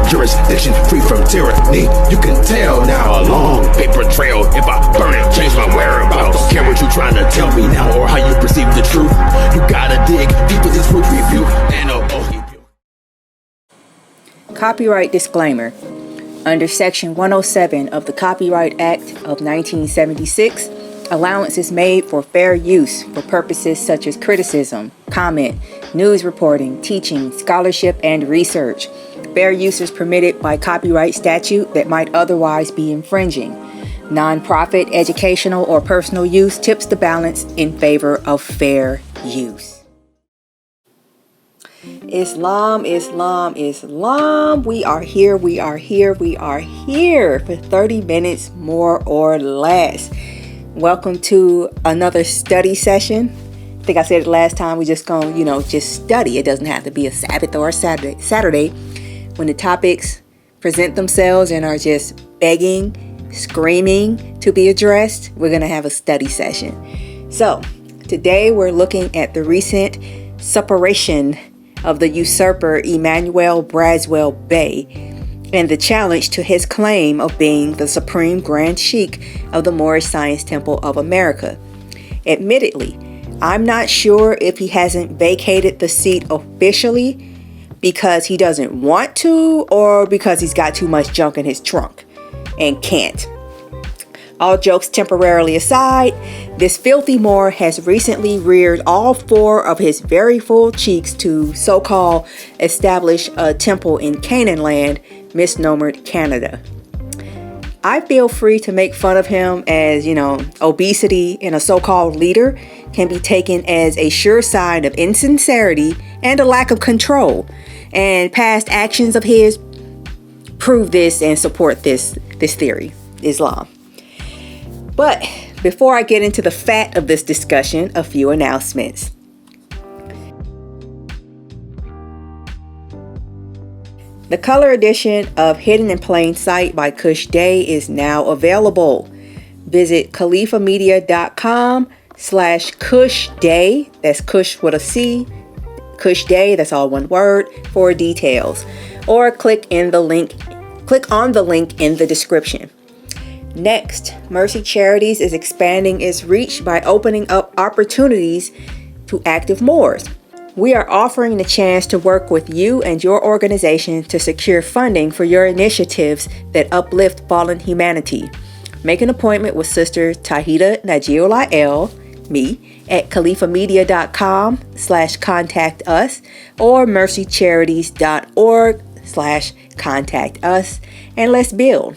jurisdiction free from tyranny. You can tell now, a long paper trail. If I burn it, change my whereabouts. Don't care what you trying to tell me now or how you perceive the truth. You gotta dig deep with this truth review. And Copyright disclaimer. Under Section 107 of the Copyright Act of 1976, allowance is made for fair use for purposes such as criticism, comment, news reporting, teaching, scholarship, and research. Fair use is permitted by copyright statute that might otherwise be infringing. Non-profit, educational, or personal use tips the balance in favor of fair use. Islam, Islam, Islam. We are here for 30 minutes more or less. Welcome to another study session. I think I said it last time. We just gonna, just study. It doesn't have to be a Sabbath or a Saturday. When the topics present themselves and are just begging, screaming to be addressed, we're gonna have a study session. So today we're looking at the recent separation of the usurper Emmanuel Braswell Bey and the challenge to his claim of being the Supreme Grand Sheik of the Moorish Science Temple of America. Admittedly, I'm not sure if he hasn't vacated the seat officially because he doesn't want to or because he's got too much junk in his trunk and can't. All jokes temporarily aside, this filthy Moor has recently reared all four of his very full cheeks to so-called establish a temple in Canaan land, misnomered Canada. I feel free to make fun of him as, obesity in a so-called leader can be taken as a sure sign of insincerity and a lack of control. And past actions of his prove this and support this theory, Islam. But before I get into the fat of this discussion, a few announcements. The color edition of Hidden in Plain Sight by Kush Day is now available. Visit califamedia.com/Kush Day. That's Kush with a C. Kush Day, that's all one word, for details. Or click on the link in the description. Next, Mercy Charities is expanding its reach by opening up opportunities to active Moors. We are offering the chance to work with you and your organization to secure funding for your initiatives that uplift fallen humanity. Make an appointment with Sister Tahida Najiulael, me, at califamedia.com/contact us or mercycharities.org/contact us, and let's build.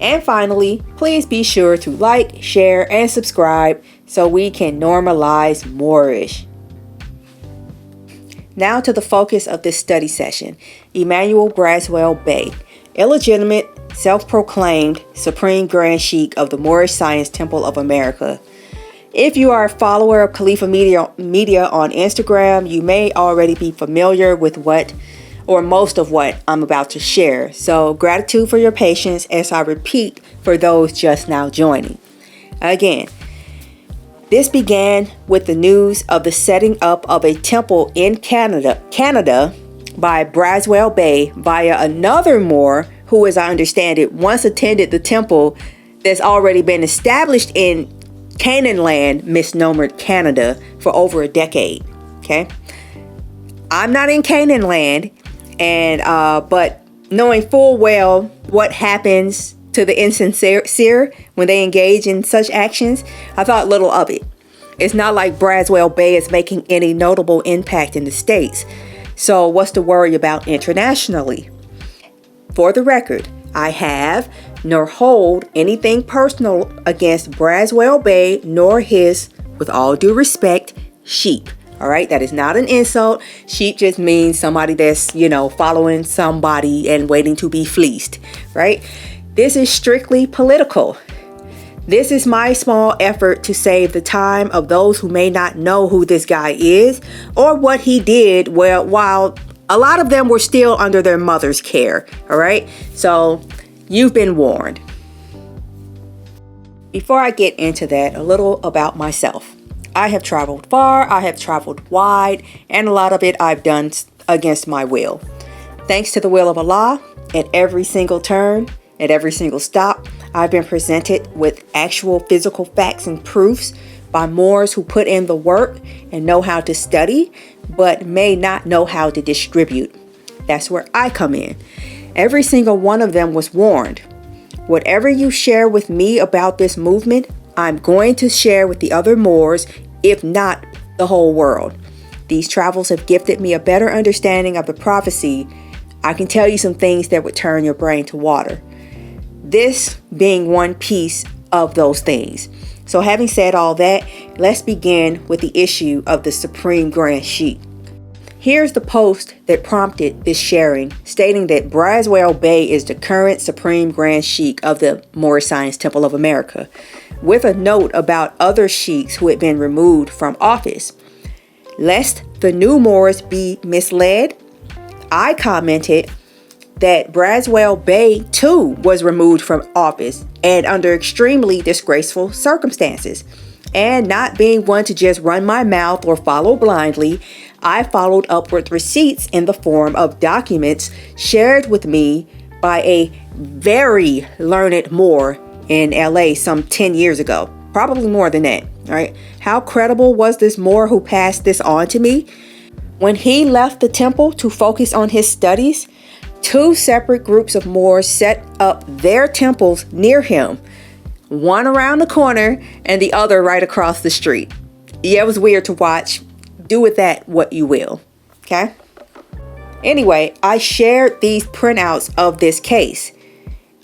And finally, please be sure to like, share, and subscribe so we can normalize Moorish. Now to the focus of this study session, Emmanuel Braswell Bey, illegitimate, self-proclaimed Supreme Grand Sheik of the Moorish Science Temple of America. If you are a follower of Califa Media on Instagram, you may already be familiar with most of what I'm about to share. So gratitude for your patience as I repeat for those just now joining. Again, this began with the news of the setting up of a temple in Canada by Braswell Bey via another Moor who, as I understand it, once attended the temple that's already been established in Canaan land, misnomered Canada, for over a decade. Okay? I'm not in Canaan land. And but knowing full well what happens to the insincere when they engage in such actions, I thought little of it. It's not like Braswell Bey is making any notable impact in the States. So what's to worry about internationally? For the record, I have nor hold anything personal against Braswell Bey nor his, with all due respect, sheep. All right, that is not an insult. Sheep just means somebody that's, following somebody and waiting to be fleeced, right? This is strictly political. This is my small effort to save the time of those who may not know who this guy is or what he did while a lot of them were still under their mother's care. All right, so you've been warned. Before I get into that, a little about myself. I have traveled far, I have traveled wide, and a lot of it I've done against my will. Thanks to the will of Allah, at every single turn, at every single stop, I've been presented with actual physical facts and proofs by Moors who put in the work and know how to study, but may not know how to distribute. That's where I come in. Every single one of them was warned. Whatever you share with me about this movement, I'm going to share with the other Moors, if not the whole world. These travels have gifted me a better understanding of the prophecy. I can tell you some things that would turn your brain to water. This being one piece of those things. So having said all that, let's begin with the issue of the Supreme Grand Sheik. Here's the post that prompted this sharing, stating that Braswell Bey is the current Supreme Grand Sheik of the Moorish Science Temple of America, with a note about other sheiks who had been removed from office. Lest the new Moors be misled, I commented that Braswell Bey too was removed from office and under extremely disgraceful circumstances. And not being one to just run my mouth or follow blindly, I followed up with receipts in the form of documents shared with me by a very learned Moor in LA some 10 years ago. Probably more than that, right? How credible was this Moor who passed this on to me? When he left the temple to focus on his studies, 2 separate groups of Moors set up their temples near him, one around the corner and the other right across the street. Yeah, it was weird to watch. Do with that what you will. Okay? Anyway, I shared these printouts of this case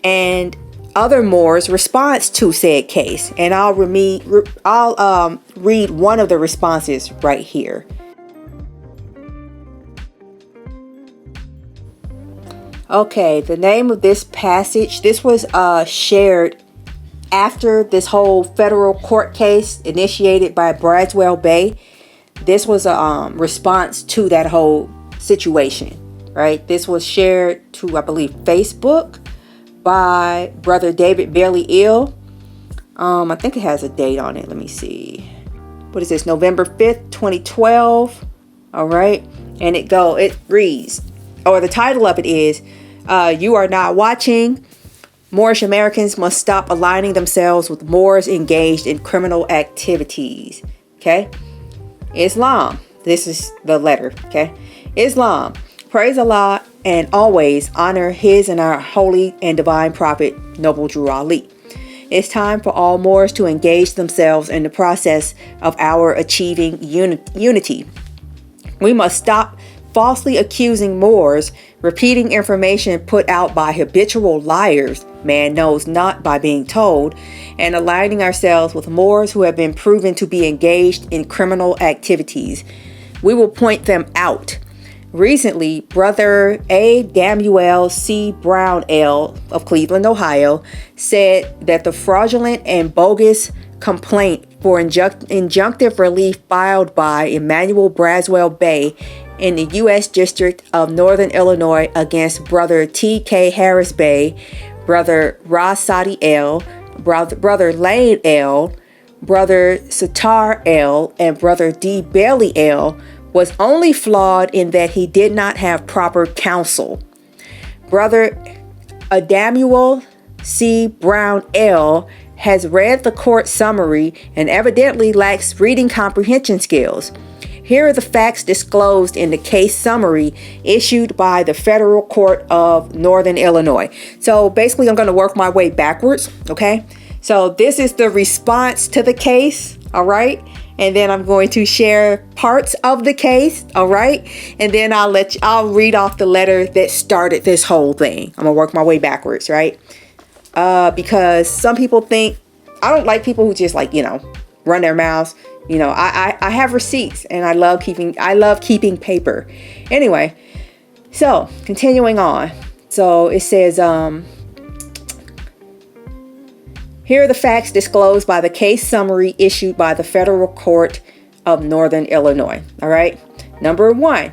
and other Moors' response to said case. And I'll read one of the responses right here. Okay, the name of this passage, this was shared after this whole federal court case initiated by Braswell Bey. This was a response to that whole situation, right? This was shared to, I believe, Facebook by Brother David Bailey Ill. I think it has a date on it. Let me see. What is this? November 5th, 2012. All right. And it reads, or the title of it is, You Are Not Watching. Moorish Americans must stop aligning themselves with Moors engaged in criminal activities. Okay. Islam. This is the letter. Okay. Islam. Praise Allah and always honor his and our holy and divine prophet, Noble Drew Ali. It's time for all Moors to engage themselves in the process of our achieving unity. We must stop falsely accusing Moors, repeating information put out by habitual liars, man knows not by being told, and aligning ourselves with Moors who have been proven to be engaged in criminal activities. We will point them out. Recently, Brother A. Damuel C. Brown L. of Cleveland, Ohio, said that the fraudulent and bogus complaint for injunctive relief filed by Emmanuel Braswell Bey in the U.S. District of Northern Illinois against Brother T.K. Harris Bey, Brother Ra Sadi L., Brother Lane L., Brother Sitar L., and Brother D. Bailey L. was only flawed in that he did not have proper counsel. Brother Adamuel C. Brown L. has read the court summary and evidently lacks reading comprehension skills. Here are the facts disclosed in the case summary issued by the Federal Court of Northern Illinois. So basically, I'm going to work my way backwards, okay? So this is the response to the case, all right? And then I'm going to share parts of the case, all right? And then I'll read off the letter that started this whole thing. I'm gonna work my way backwards, right? Because some people think, I don't like people who just run their mouths. I have receipts and I love keeping paper. Anyway, so continuing on. So it says, here are the facts disclosed by the case summary issued by the Federal Court of Northern Illinois. All right. Number 1,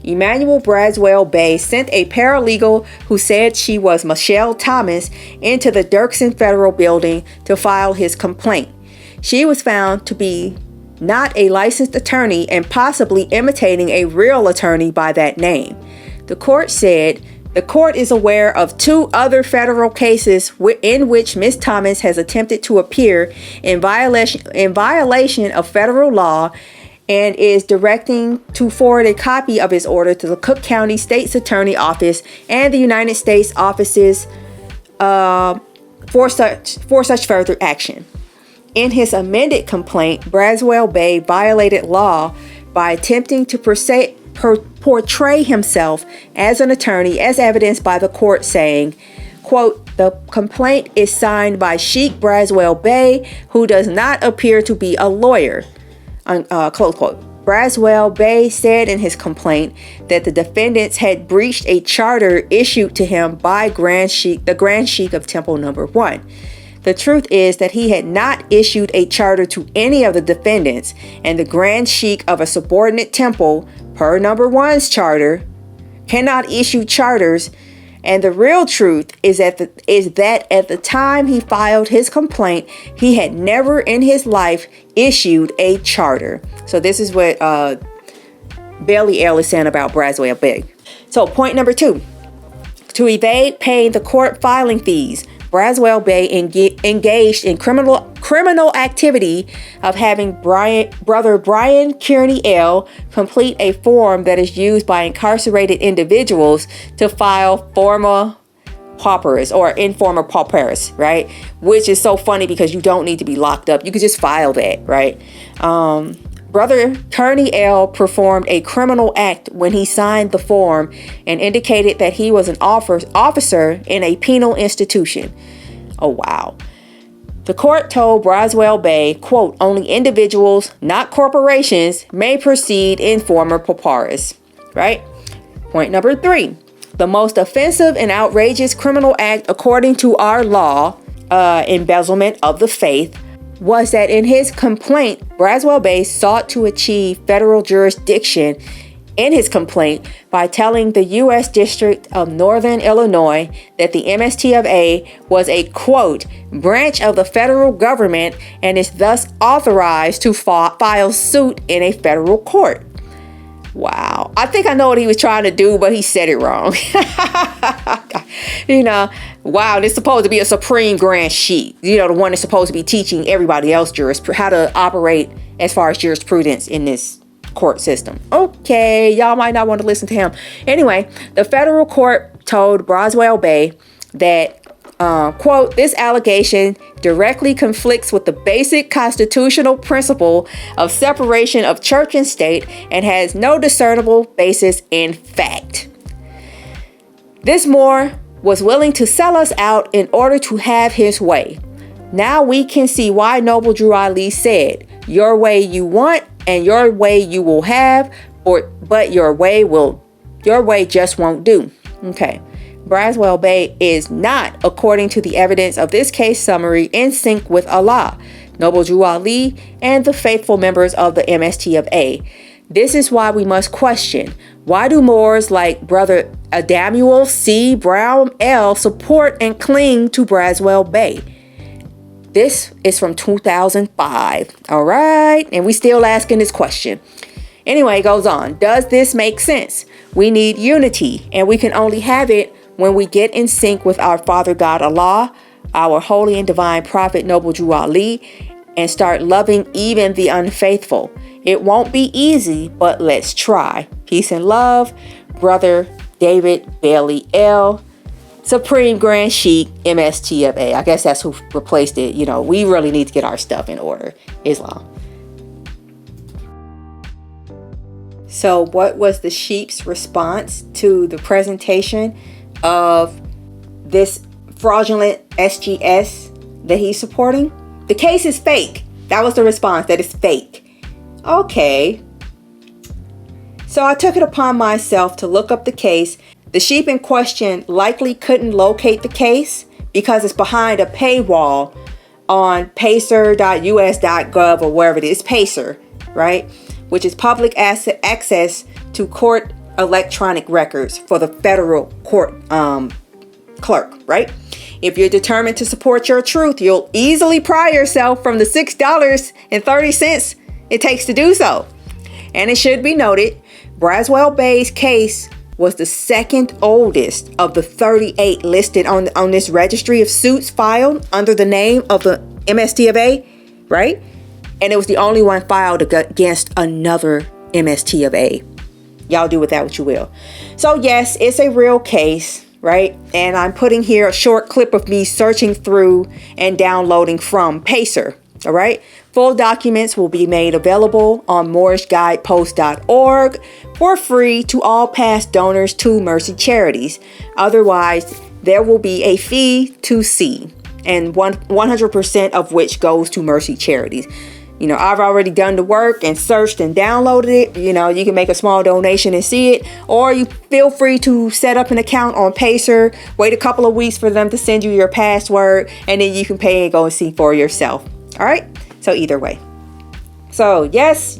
Emmanuel Braswell Bey sent a paralegal who said she was Michelle Thomas into the Dirksen Federal Building to file his complaint. She was found to be not a licensed attorney and possibly imitating a real attorney by that name. The court said the court is aware of 2 other federal cases in which Ms. Thomas has attempted to appear in violation of federal law and is directing to forward a copy of his order to the Cook County State's Attorney Office and the United States offices for such further action. In his amended complaint, Braswell Bey violated law by attempting to portray himself as an attorney, as evidenced by the court saying, quote, "The complaint is signed by Sheik Braswell Bey, who does not appear to be a lawyer." Close quote. Braswell Bey said in his complaint that the defendants had breached a charter issued to him by the Grand Sheik of Temple Number 1. The truth is that he had not issued a charter to any of the defendants, and the Grand Sheik of a subordinate temple, per Number 1's charter, cannot issue charters. And the real truth is that at the time he filed his complaint, he had never in his life issued a charter. So this is what Bailey L is saying about Braswell Bey. So point number 2, to evade paying the court filing fees, Braswell Bey engaged in criminal activity of having brother Brian Kearney L complete a form that is used by incarcerated individuals to file forma pauperis or informa pauperis, right? Which is so funny because you don't need to be locked up. You could just file that, right? Brother Kearney L performed a criminal act when he signed the form and indicated that he was an officer in a penal institution. Oh, wow. The court told Braswell Bey, quote, "Only individuals, not corporations, may proceed in forma pauperis," right? Point number 3. The most offensive and outrageous criminal act according to our law, embezzlement of the faith, was that in his complaint, Braswell Bey sought to achieve federal jurisdiction in his complaint by telling the U.S. District of Northern Illinois that the MST of A was a, quote, branch of the federal government and is thus authorized to file suit in a federal court. Wow. I think I know what he was trying to do, but he said it wrong. Wow, this is supposed to be a supreme grand sheik. The one that's supposed to be teaching everybody else how to operate as far as jurisprudence in this court system. Okay, y'all might not want to listen to him. Anyway, the federal court told Braswell Bey that, quote, "This allegation directly conflicts with the basic constitutional principle of separation of church and state and has no discernible basis in fact. This Moor was willing to sell us out in order to have his way. Now we can see why Noble Drew Ali said, 'Your way you want and your way you will have, but your way just won't do.'" Okay. Braswell Bey is not, according to the evidence of this case summary, in sync with Allah, Noble Drew Ali, and the faithful members of the MST of A. This is why we must question, why do Moors like Brother Adamuel C. Brown L. support and cling to Braswell Bey? This is from 2005. All right. And we still asking this question. Anyway, it goes on. Does this make sense? We need unity, and we can only have it when we get in sync with our Father God Allah, our holy and divine prophet Noble Drew Ali, and start loving even the unfaithful. It won't be easy, but let's try. Peace and love, Brother David Bailey L., Supreme Grand Sheik, MST of A. I guess that's who replaced it. We really need to get our stuff in order. Islam. So what was the Sheik's response to the presentation of this fraudulent SGS that he's supporting? The case is fake. That was the response, that it's fake. Okay. So I took it upon myself to look up the case. The sheep in question likely couldn't locate the case because it's behind a paywall on pacer.us.gov or wherever it is. Pacer, right? Which is public access to court electronic records for the federal court clerk, right? If you're determined to support your truth, you'll easily pry yourself from the $6.30 it takes to do so. And it should be noted, Braswell Bey's case was the second oldest of the 38 listed on this registry of suits filed under the name of the MST of A, right? And it was the only one filed against another MST of A. Y'all do with that what you will. So yes, it's a real case, right? And I'm putting here a short clip of me searching through and downloading from Pacer, all right? Full documents will be made available on MoorishGuidepost.org for free to all past donors to Mercy Charities. Otherwise, there will be a fee to see, and 100% of which goes to Mercy Charities. You know, I've already done the work and searched and downloaded it. You know, you can make a small donation and see it, or you feel free to set up an account on Pacer, wait a couple of weeks for them to send you your password, and then you can pay and go and see for yourself. All right. So either way. So yes,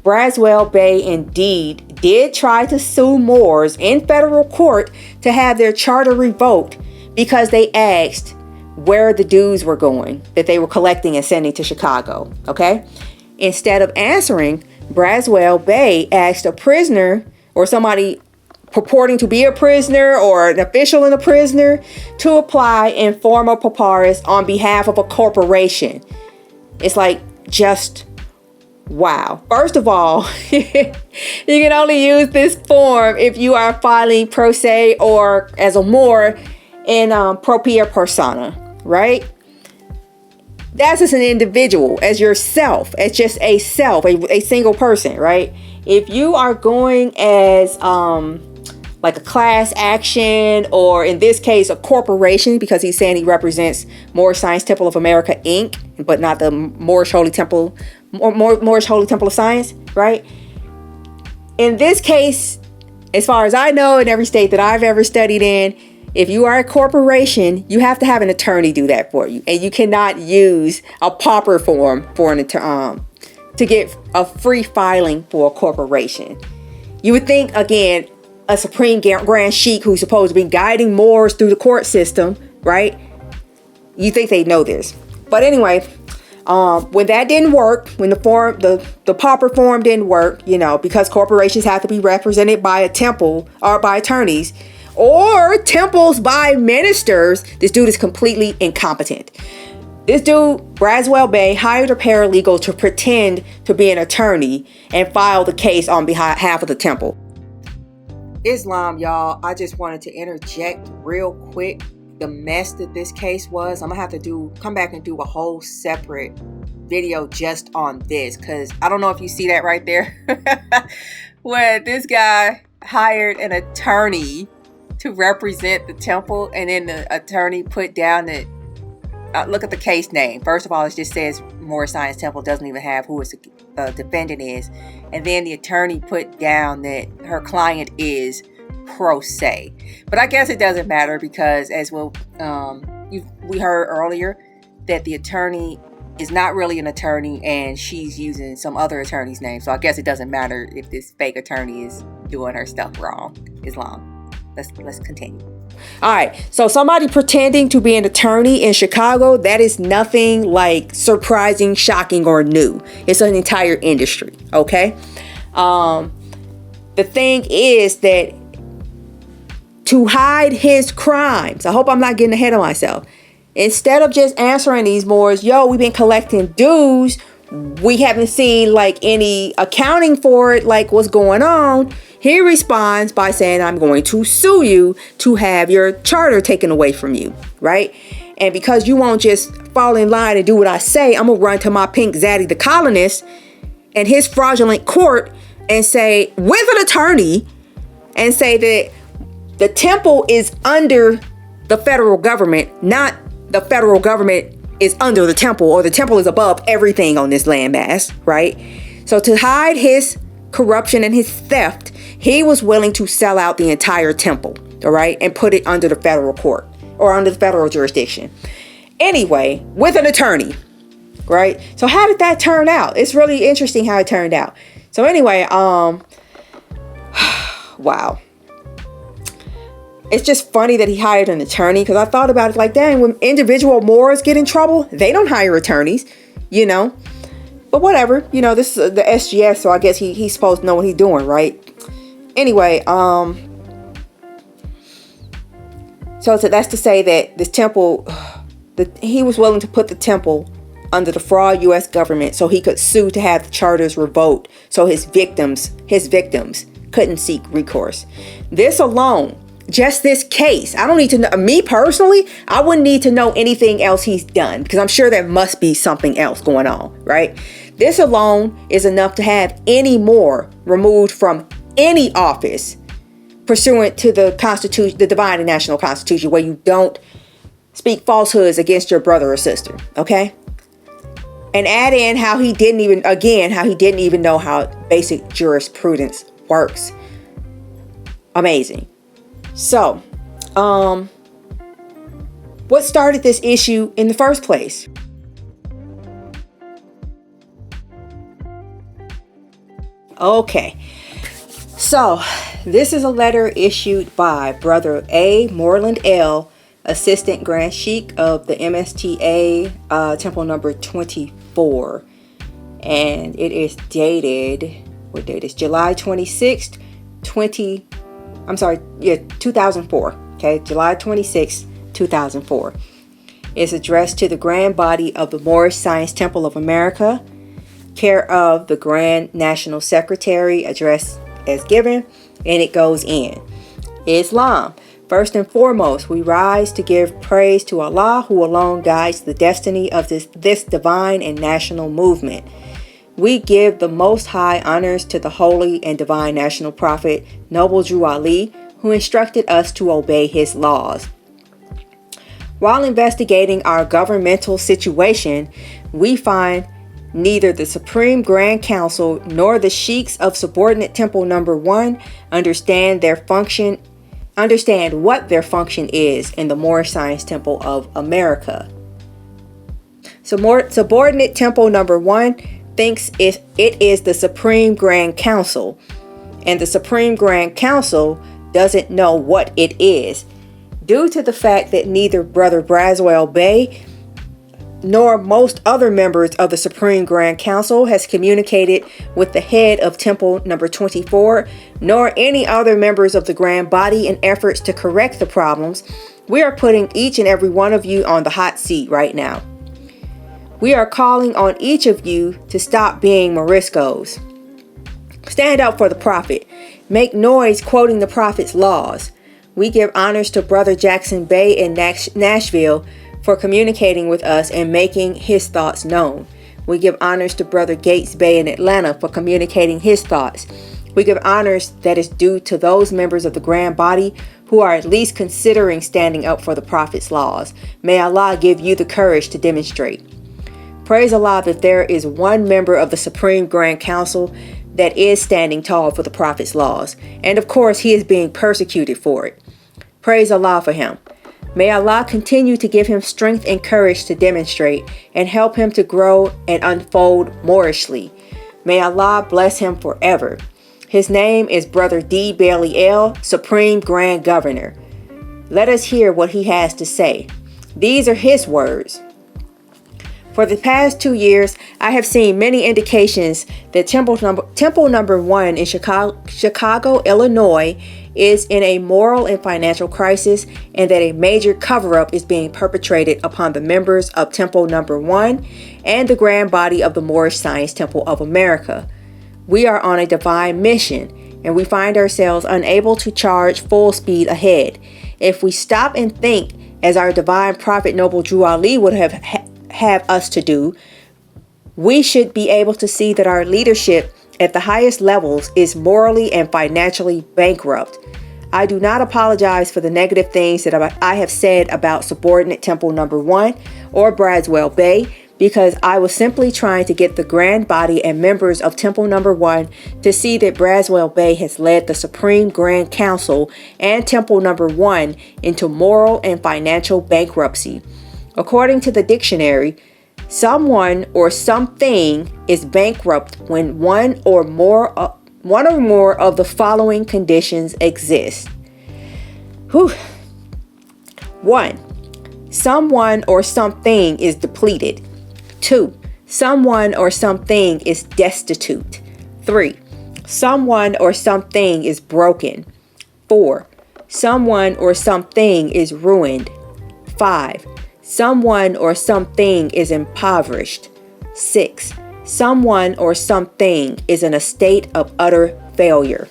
Braswell Bey indeed did try to sue Moors in federal court to have their charter revoked because they asked where the dues were going that they were collecting and sending to Chicago. Okay. Instead of answering, Braswell Bey asked a prisoner or somebody purporting to be a prisoner or an official in a prisoner to apply in form of papyrus on behalf of a corporation. It's like, just wow. First of all, you can only use this form if you are filing pro se or as a Moor in propria persona, right? That's as an individual, as yourself, as just a self, a single person, right? If you are going as like a class action, or in this case, a corporation, because he's saying he represents Moorish Science Temple of America, Inc., but not the Moorish Holy Temple, Moorish Holy Temple of Science, right? In this case, as far as I know, in every state that I've ever studied in, if you are a corporation, you have to have an attorney do that for you. And you cannot use a pauper form for an attorney to get a free filing for a corporation. You would think, again, a Supreme Grand Sheik who's supposed to be guiding Moors through the court system, right? You think they know this. But anyway, when that didn't work, when the pauper form didn't work, you know, because corporations have to be represented by a temple or by attorneys, or temples by ministers, this dude is completely incompetent. This dude, Braswell Bey, hired a paralegal to pretend to be an attorney and file the case on behalf of the temple. Islam, y'all, I just wanted to interject real quick the mess that this case was. I'm gonna have to come back and do a whole separate video just on this, because I don't know if you see that right there where this guy hired an attorney to represent the temple, and then the attorney put down that look at the case name. First of all, it just says Moorish Science Temple, doesn't even have who the defendant is. And then the attorney put down that her client is pro se. But I guess it doesn't matter, because as well, we heard earlier that the attorney is not really an attorney and she's using some other attorney's name. So I guess it doesn't matter if this fake attorney is doing her stuff wrong. Islam. Let's continue. All right. So somebody pretending to be an attorney in Chicago, that is nothing like surprising, shocking, or new. It's an entire industry. Okay. The thing is that to hide his crimes, I hope I'm not getting ahead of myself. Instead of just answering these Moors, yo, we've been collecting dues, we haven't seen like any accounting for it, like what's going on. He responds by saying, I'm going to sue you to have your charter taken away from you, right? And because you won't just fall in line and do what I say, I'm going to run to my pink zaddy, the colonist, and his fraudulent court and say, with an attorney, and say that the temple is under the federal government, not the federal government is under the temple, or the temple is above everything on this landmass, right? So to hide his corruption and his theft, he was willing to sell out the entire temple, all right, and put it under the federal court or under the federal jurisdiction. Anyway, with an attorney, right? So how did that turn out? It's really interesting how it turned out. So anyway, wow. It's just funny that he hired an attorney, because I thought about it like, dang, when individual Moors get in trouble, they don't hire attorneys, you know. But whatever, you know, this is the SGS, so I guess he's supposed to know what he's doing, right? anyway, so that's to say that this temple, he was willing to put the temple under the fraud U.S. government so he could sue to have the charters revoked, so his victims couldn't seek recourse. This alone, just this case, I don't need to know, me personally, I wouldn't need to know anything else he's done, because I'm sure there must be something else going on, right? This alone is enough to have any more removed from any office pursuant to the Constitution, the divine and national Constitution, where you don't speak falsehoods against your brother or sister, okay? And add in how he didn't even know how basic jurisprudence works. Amazing. So, what started this issue in the first place? Okay. So, this is a letter issued by Brother A. Moreland L., Assistant Grand Sheik of the MSTA, Temple number 24. And it is dated, what date is July 26th, 2004. Okay, July 26th, 2004. It's addressed to the Grand Body of the Moorish Science Temple of America, care of the Grand National Secretary, address as given, and it goes in. Islam. First and foremost, we rise to give praise to Allah, who alone guides the destiny of this divine and national movement. We give the most high honors to the holy and divine national prophet, Noble Drew Ali, who instructed us to obey his laws. While investigating our governmental situation, we find neither the Supreme Grand Council nor the Sheiks of subordinate Temple number 1 understand what their function is in the Moorish Science Temple of America. So subordinate Temple number 1 thinks it is the Supreme Grand Council, and the Supreme Grand Council doesn't know what it is, due to the fact that neither Brother Braswell Bey nor most other members of the Supreme Grand Council has communicated with the head of Temple number 24, nor any other members of the Grand Body in efforts to correct the problems. We are putting each and every one of you on the hot seat right now. We are calling on each of you to stop being Moriscos. Stand up for the Prophet. Make noise quoting the Prophet's laws. We give honors to Brother Jackson Bey in Nashville for communicating with us and making his thoughts known. We give honors to Brother Gates Bey in Atlanta for communicating his thoughts. We give honors that is due to those members of the Grand Body who are at least considering standing up for the Prophet's laws. May Allah give you the courage to demonstrate. Praise Allah that there is one member of the Supreme Grand Council that is standing tall for the Prophet's laws. And of course, he is being persecuted for it. Praise Allah for him. May Allah continue to give him strength and courage to demonstrate and help him to grow and unfold Moorishly. May Allah bless him forever. His name is Brother D. Bailey L., Supreme Grand Governor. Let us hear what he has to say. These are his words. For the past 2 years, I have seen many indications that Temple number 1 in Chicago, Illinois, is in a moral and financial crisis, and that a major cover-up is being perpetrated upon the members of Temple number 1 and the Grand Body of the Moorish Science Temple of America. We are on a divine mission, and we find ourselves unable to charge full speed ahead. If we stop and think, as our divine prophet Noble Drew Ali would have us to do, we should be able to see that our leadership at the highest levels is morally and financially bankrupt. I do not apologize for the negative things that I have said about subordinate Temple number 1 or Braswell Bey, because I was simply trying to get the Grand Body and members of Temple number 1 to see that Braswell Bey has led the Supreme Grand Council and Temple number 1 into moral and financial bankruptcy. According to the dictionary, someone or something is bankrupt when one or more of the following conditions exist. 1. Someone or something is depleted. 2. Someone or something is destitute. 3. Someone or something is broken. 4. Someone or something is ruined. 5. Someone or something is impoverished. 6. Someone or something is in a state of utter failure.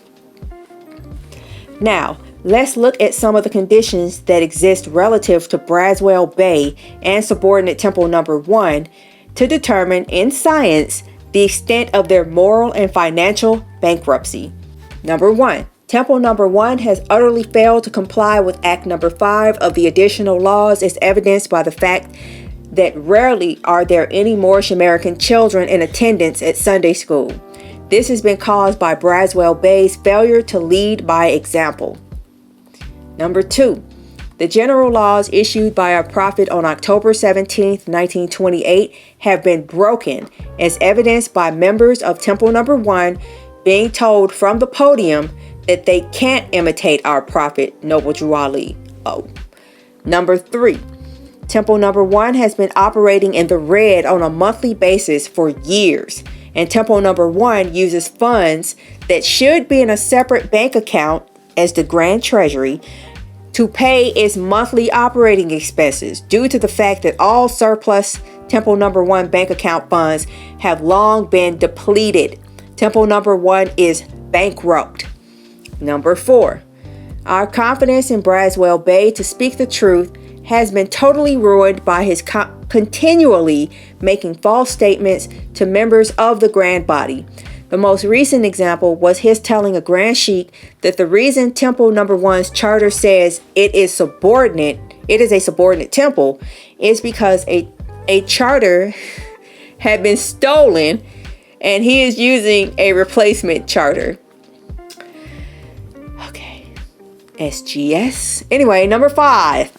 Now, let's look at some of the conditions that exist relative to Braswell Bey and subordinate temple number 1 to determine in science the extent of their moral and financial bankruptcy. Number 1. Temple number 1 has utterly failed to comply with Act number 5 of the additional laws as evidenced by the fact that rarely are there any Moorish American children in attendance at Sunday school. This has been caused by Braswell Bey's failure to lead by example. Number 2. The general laws issued by our prophet on October 17, 1928 have been broken as evidenced by members of Temple number 1 being told from the podium that they can't imitate our prophet, Noble Drew Ali. Number 3. Temple number 1 has been operating in the red on a monthly basis for years, and Temple number 1 uses funds that should be in a separate bank account as the Grand Treasury to pay its monthly operating expenses due to the fact that all surplus Temple number 1 bank account funds have long been depleted. Temple number 1 is bankrupt. Number 4. Our confidence in Braswell Bey to speak the truth has been totally ruined by his continually making false statements to members of the grand body. The most recent example was his telling a Grand Sheik that the reason Temple number 1's charter says it is a subordinate temple is because a charter had been stolen and he is using a replacement charter. Okay. SGS. Anyway, number 5.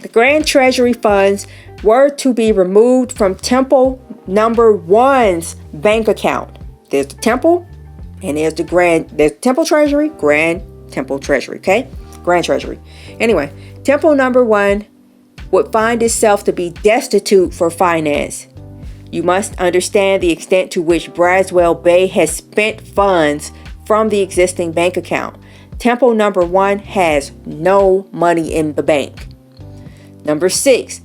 The Grand Treasury funds were to be removed from Temple number 1's bank account. There's the temple and there's Temple Treasury, Grand Temple Treasury, okay? Grand Treasury. Anyway, Temple number 1 would find itself to be destitute for finance. You must understand the extent to which Braswell Bey has spent funds from the existing bank account. Temple number 1 has no money in the bank. Number 6.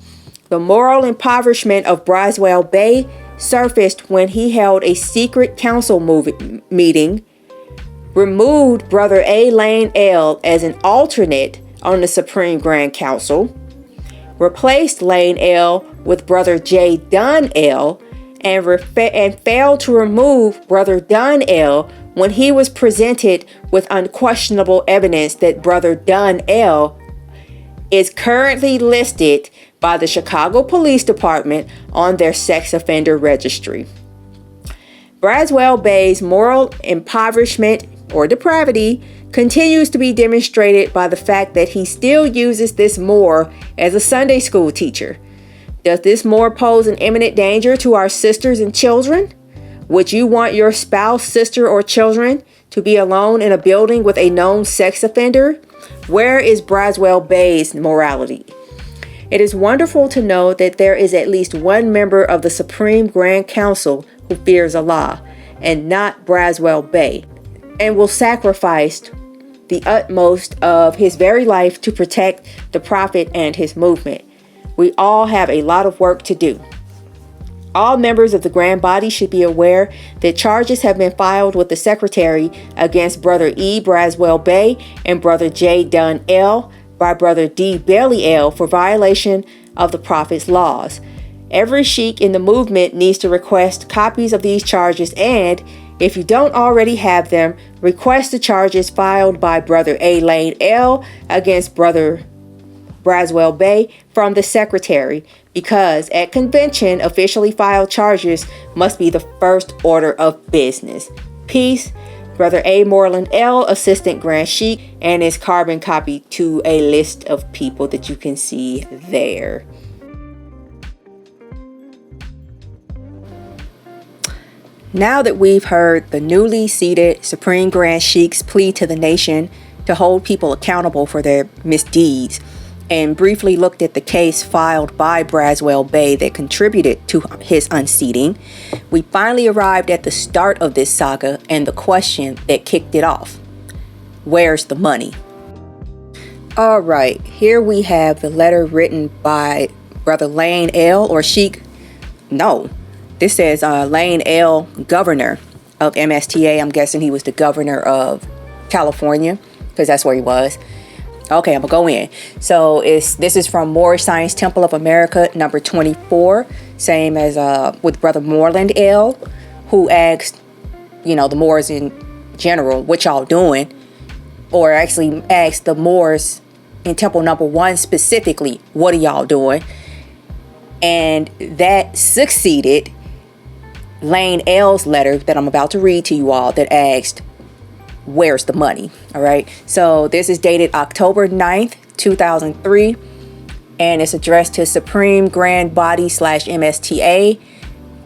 The moral impoverishment of Braswell Bey surfaced when he held a secret council meeting, removed Brother A. Lane L. as an alternate on the Supreme Grand Council, replaced Lane L. with Brother J. Dunn L., and failed to remove Brother Dunn L. when he was presented with unquestionable evidence that Brother Dunn L. is currently listed by the Chicago Police Department on their sex offender registry. Braswell Bey's moral impoverishment or depravity continues to be demonstrated by the fact that he still uses this Moor as a Sunday school teacher. Does this Moor pose an imminent danger to our sisters and children? Would you want your spouse, sister, or children to be alone in a building with a known sex offender? Where is Braswell Bey's morality? It is wonderful to know that there is at least one member of the Supreme Grand Council who fears Allah, and not Braswell Bey, and will sacrifice the utmost of his very life to protect the Prophet and his movement. We all have a lot of work to do. All members of the Grand Body should be aware that charges have been filed with the Secretary against Brother E. Braswell Bey and Brother J. Dunn L. by Brother D. Bailey L. for violation of the Prophet's laws. Every Sheik in the movement needs to request copies of these charges, and if you don't already have them, request the charges filed by Brother A. Lane L. against Brother Braswell Bey from the Secretary, because at convention, officially filed charges must be the first order of business. Peace. Brother A. Moreland L., Assistant Grand Sheik, and his carbon copy to a list of people that you can see there. Now that we've heard the newly seated Supreme Grand Sheik's plea to the nation to hold people accountable for their misdeeds, and briefly looked at the case filed by Braswell Bey that contributed to his unseating, we finally arrived at the start of this saga and the question that kicked it off. Where's the money? All right, here we have the letter written by Brother Lane L. or Sheik. No, this says Lane L., governor of MSTA. I'm guessing he was the governor of California because that's where he was. Okay, I'm gonna go in. So this is from Moorish Science Temple of America, number 24, same as with Brother Moreland L., who asked, the Moors in general, what y'all doing? Or actually asked the Moors in Temple number 1 specifically, what are y'all doing? And that succeeded Lane L's letter that I'm about to read to you all that asked, where's the money? All right. So this is dated October 9th, 2003. And it's addressed to Supreme Grand Body / MSTA.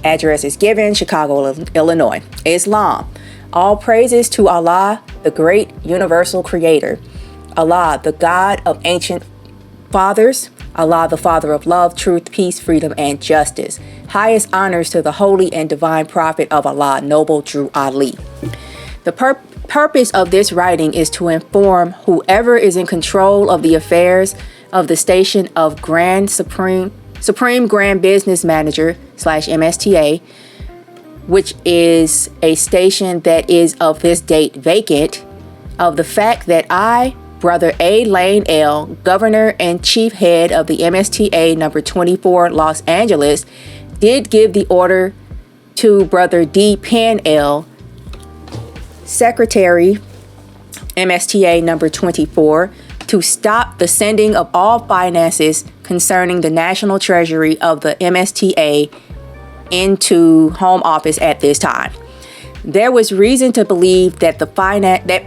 Address is given, Chicago, Illinois. Islam. All praises to Allah, the great universal creator. Allah, the God of ancient fathers. Allah, the Father of love, truth, peace, freedom, and justice. Highest honors to the holy and divine prophet of Allah, Noble Drew Ali. The purpose of this writing is to inform whoever is in control of the affairs of the station of Supreme Grand Business Manager / MSTA, which is a station that is of this date vacant, of the fact that I, Brother A. Lane L., Governor and Chief Head of the MSTA number 24, Los Angeles, did give the order to Brother D. Penn L., Secretary, MSTA number 24, to stop the sending of all finances concerning the National Treasury of the MSTA into Home Office at this time. There was reason to believe that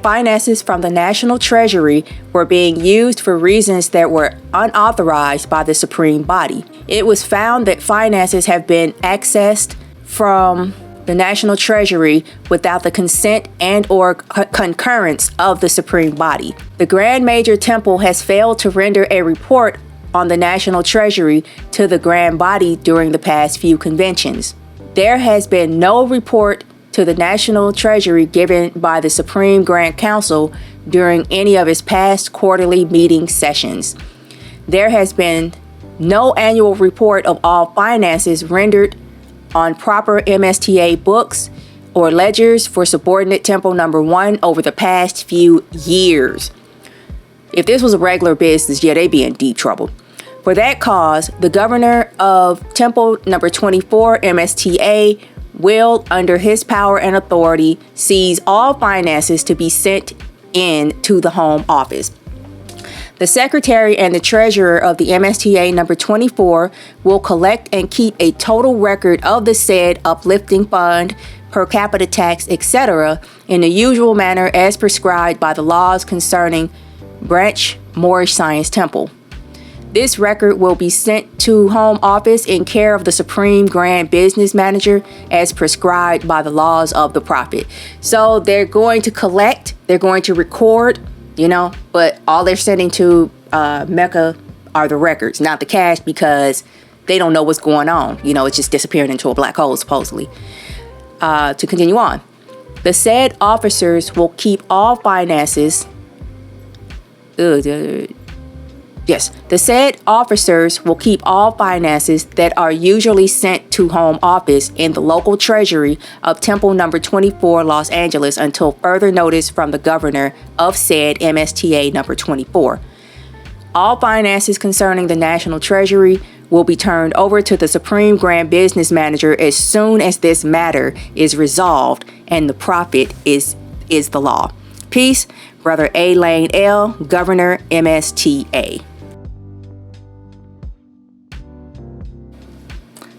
finances from the National Treasury were being used for reasons that were unauthorized by the Supreme Body. It was found that finances have been accessed from the National Treasury without the consent and or concurrence of the Supreme Body. The Grand Major Temple has failed to render a report on the National Treasury to the Grand Body during the past few conventions. There has been no report to the National Treasury given by the Supreme Grand Council during any of its past quarterly meeting sessions. There has been no annual report of all finances rendered on proper MSTA books or ledgers for subordinate Temple number 1 over the past few years. If this was a regular business, they'd be in deep trouble. For that cause, the governor of Temple number 24, MSTA, will, under his power and authority, seize all finances to be sent in to the Home Office. The Secretary and the Treasurer of the MSTA number 24 will collect and keep a total record of the said uplifting fund, per capita tax, etc., in the usual manner as prescribed by the laws concerning Branch Moorish Science Temple. This record will be sent to Home Office in care of the Supreme Grand Business Manager as prescribed by the laws of the Prophet. So they're going to collect, they're going to record, but all they're sending to Mecca are the records, not the cash, because they don't know what's going on. It's just disappearing into a black hole, supposedly. To continue on, the said officers will keep all finances. The said officers will keep all finances that are usually sent to Home Office in the local treasury of Temple number 24, Los Angeles, until further notice from the governor of said MSTA number 24. All finances concerning the National Treasury will be turned over to the Supreme Grand Business Manager as soon as this matter is resolved and the Prophet is the law. Peace, Brother A. Lane L., Governor, MSTA.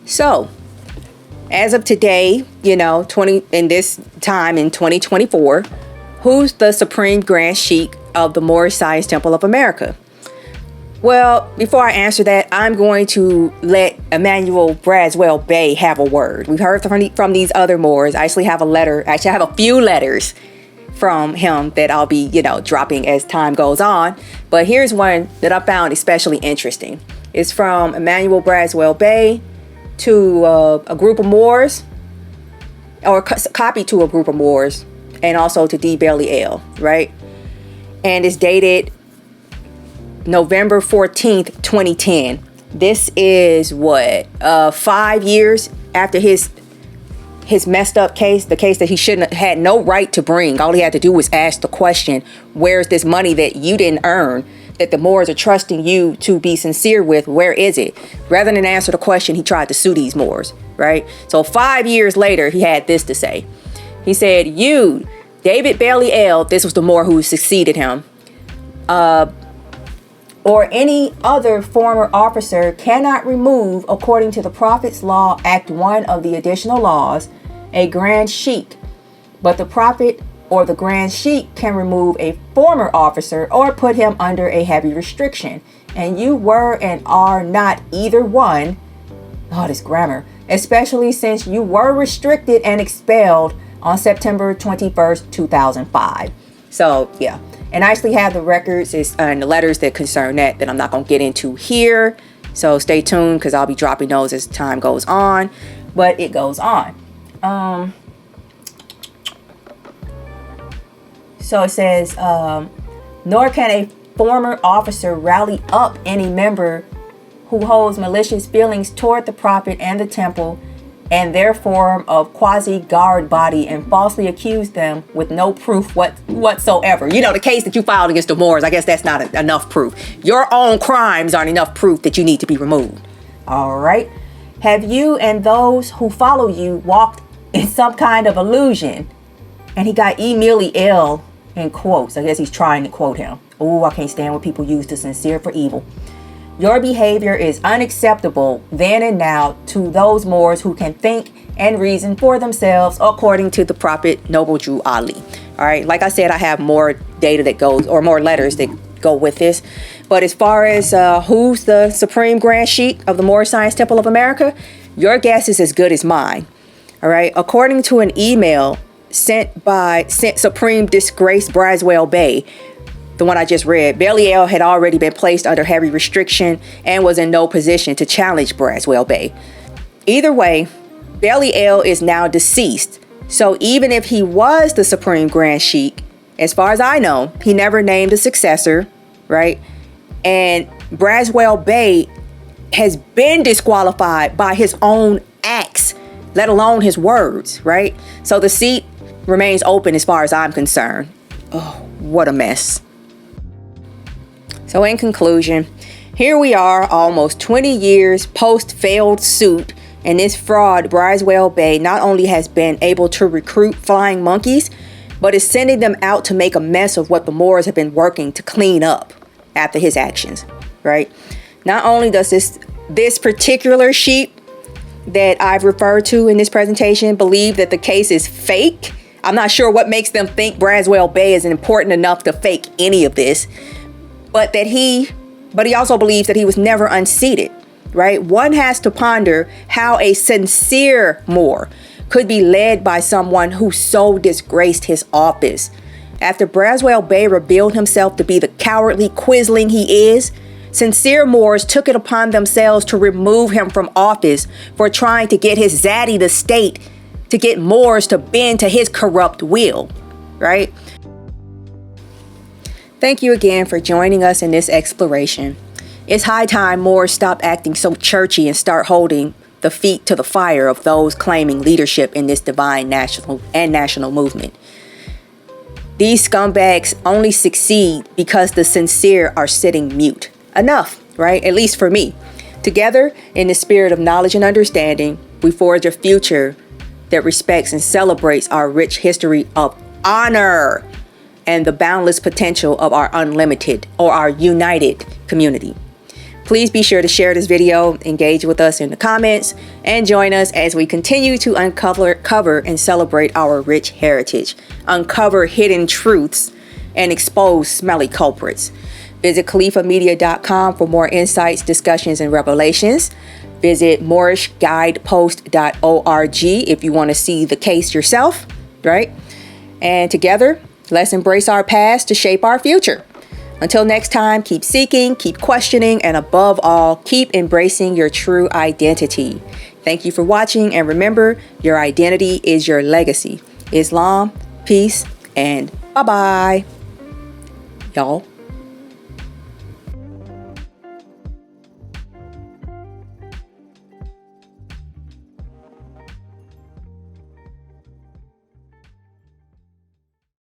So, as of today, in this time in 2024, who's the Supreme Grand Sheik of the Moorish Science Temple of America? Well, before I answer that, I'm going to let Emmanuel Braswell Bey have a word. We've heard from these other Moors. I actually have a few letters from him that I'll be, dropping as time goes on. But here's one that I found especially interesting. It's from Emmanuel Braswell Bey to a group of Moors, or copy to a group of Moors, and also to D. Bailey L., right? And it's dated November 14th, 2010. This is 5 years after his messed up case, the case that he shouldn't have had no right to bring. All he had to do was ask the question, where's this money that you didn't earn, that the Moors are trusting you to be sincere with? Where is it? Rather than answer the question, he tried to sue these Moors, right? So 5 years later, he had this to say. He said, you, David Bailey L., this was the Moor who succeeded him, or any other former officer cannot remove, according to the Prophet's Law, Act 1 of the Additional Laws, a Grand Sheik. But the Prophet or the Grand Sheik can remove a former officer or put him under a heavy restriction. And you were and are not either one. Oh, this grammar. Especially since you were restricted and expelled on September 21st, 2005. So, yeah. And I actually have the records and the letters that concern that I'm not going to get into here. So stay tuned, because I'll be dropping those as time goes on. But it goes on. So it says, nor can a former officer rally up any member who holds malicious feelings toward the Prophet and the temple and their form of quasi-guard body and falsely accuse them with no proof whatsoever. The case that you filed against the Moors, I guess that's not enough proof. Your own crimes aren't enough proof that you need to be removed. All right. Have you and those who follow you walked in some kind of illusion? And he got Emily L. in quotes. I guess he's trying to quote him. Oh, I can't stand when people use the sincere for evil. Your behavior is unacceptable then and now to those Moors who can think and reason for themselves, according to the Prophet Noble Jew Ali. All right, like I said, I have more data that goes, or more letters that go with this. But as far as who's the Supreme Grand Sheik of the Moorish Science Temple of America, your guess is as good as mine. All right, according to an email sent by Supreme Disgrace Braswell Bey, the one I just read, Bailey L. had already been placed under heavy restriction and was in no position to challenge Braswell Bey. Either way, Bailey L. is now deceased. So even if he was the Supreme Grand Sheik, as far as I know, he never named a successor, right? And Braswell Bey has been disqualified by his own acts, let alone his words, right? So the seat remains open as far as I'm concerned. Oh, what a mess. So in conclusion, here we are almost 20 years post failed suit, and this fraud Braswell Bey not only has been able to recruit flying monkeys, but is sending them out to make a mess of what the Moors have been working to clean up after his actions, right? Not only does this particular sheep that I've referred to in this presentation believe that the case is fake. I'm not sure what makes them think Braswell Bey is important enough to fake any of this. But he also believes that he was never unseated, right? One has to ponder how a sincere Moor could be led by someone who so disgraced his office. After Braswell Bey revealed himself to be the cowardly quisling he is, sincere Moors took it upon themselves to remove him from office for trying to get his zaddy, the state, to get Moors to bend to his corrupt will, right? Thank you again for joining us in this exploration. It's high time Moors stop acting so churchy and start holding the feet to the fire of those claiming leadership in this divine national movement. These scumbags only succeed because the sincere are sitting mute. Enough, right? At least for me. Together, in the spirit of knowledge and understanding, we forge a future that respects and celebrates our rich history of honor and the boundless potential of our unlimited or our united community. Please be sure to share this video, engage with us in the comments, and join us as we continue to cover and celebrate our rich heritage, uncover hidden truths, and expose smelly culprits. Visit CalifaMedia.com for more insights, discussions, and revelations. Visit MoorishGuidepost.org if you want to see the case yourself, right? And together, Let's embrace our past to shape our future. Until next time, keep seeking, keep questioning, and above all, keep embracing your true identity. Thank you for watching, and remember, your identity is your legacy. Islam, peace, and bye-bye, y'all.